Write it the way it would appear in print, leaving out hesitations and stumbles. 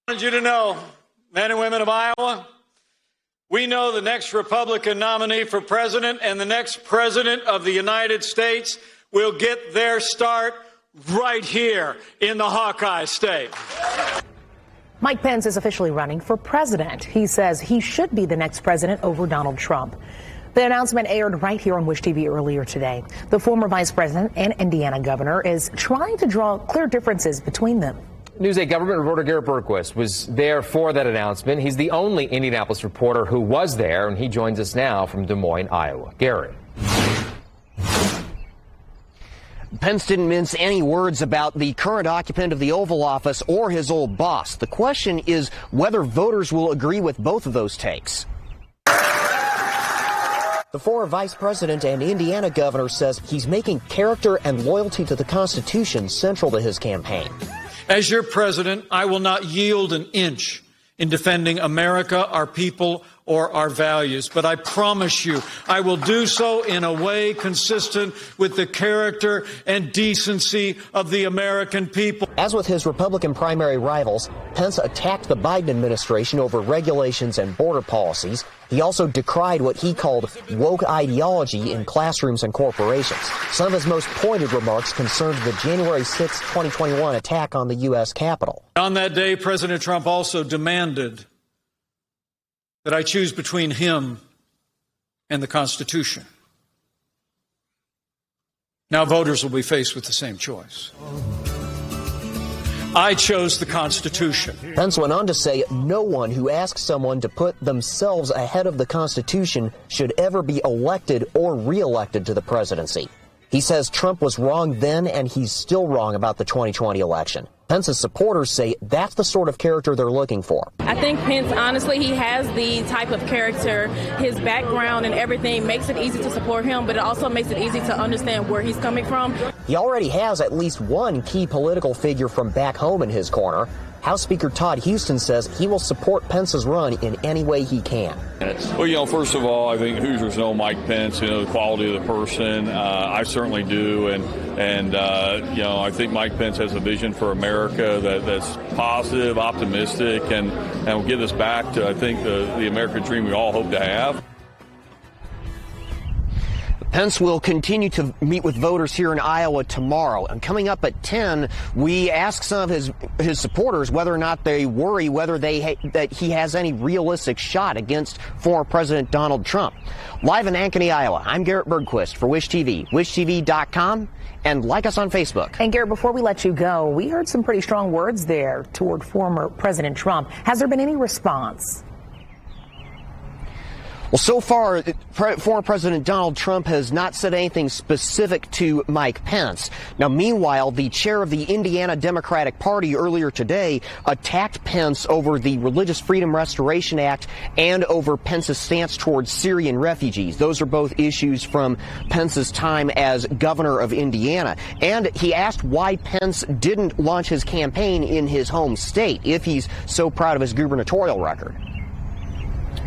I wanted you to know, men and women of Iowa, we know the next Republican nominee for president and the next president of the United States will get their start right here in the Hawkeye State. Mike Pence is officially running for president. He says he should be the next president over Donald Trump. The announcement aired right here on Wish TV earlier today. The former vice president and Indiana governor is trying to draw clear differences between them. News 8 government reporter Garrett Bergquist was there for that announcement. He's the only Indianapolis reporter who was there, and he joins us now from Des Moines, Iowa. Garrett. Pence didn't mince any words about the current occupant of the Oval Office or his old boss. The question is whether voters will agree with both of those takes. The former vice president and Indiana governor says he's making character and loyalty to the Constitution central to his campaign. As your president, I will not yield an inch in defending America, our people, or our values. But I promise you, I will do so in a way consistent with the character and decency of the American people. As with his Republican primary rivals, Pence attacked the Biden administration over regulations and border policies. He also decried what he called woke ideology in classrooms and corporations. Some of his most pointed remarks concerned the January 6, 2021 attack on the U.S. Capitol. On that day, President Trump also demanded that I choose between him and the Constitution. Now voters will be faced with the same choice. I chose the Constitution. Pence went on to say no one who asks someone to put themselves ahead of the Constitution should ever be elected or re-elected to the presidency. He says Trump was wrong then, and he's still wrong about the 2020 election. Pence's supporters say that's the sort of character they're looking for. I think Pence, honestly, he has the type of character. His background and everything makes it easy to support him, but it also makes it easy to understand where he's coming from. He already has at least one key political figure from back home in his corner. House Speaker Todd Houston says he will support Pence's run in any way he can. Well, first of all, I think Hoosiers know Mike Pence, the quality of the person. I certainly do. And I think Mike Pence has a vision for America that's positive, optimistic, and will get us back to, I think, the American dream we all hope to have. Pence will continue to meet with voters here in Iowa tomorrow. And coming up at 10, we ask some of his supporters whether or not they worry that he has any realistic shot against former President Donald Trump. Live in Ankeny, Iowa, I'm Garrett Bergquist for Wish TV, wishtv.com, and like us on Facebook. And Garrett, before we let you go, we heard some pretty strong words there toward former President Trump. Has there been any response? Well, so far, former President Donald Trump has not said anything specific to Mike Pence. Now, meanwhile, the chair of the Indiana Democratic Party earlier today attacked Pence over the Religious Freedom Restoration Act and over Pence's stance towards Syrian refugees. Those are both issues from Pence's time as governor of Indiana. And he asked why Pence didn't launch his campaign in his home state if he's so proud of his gubernatorial record.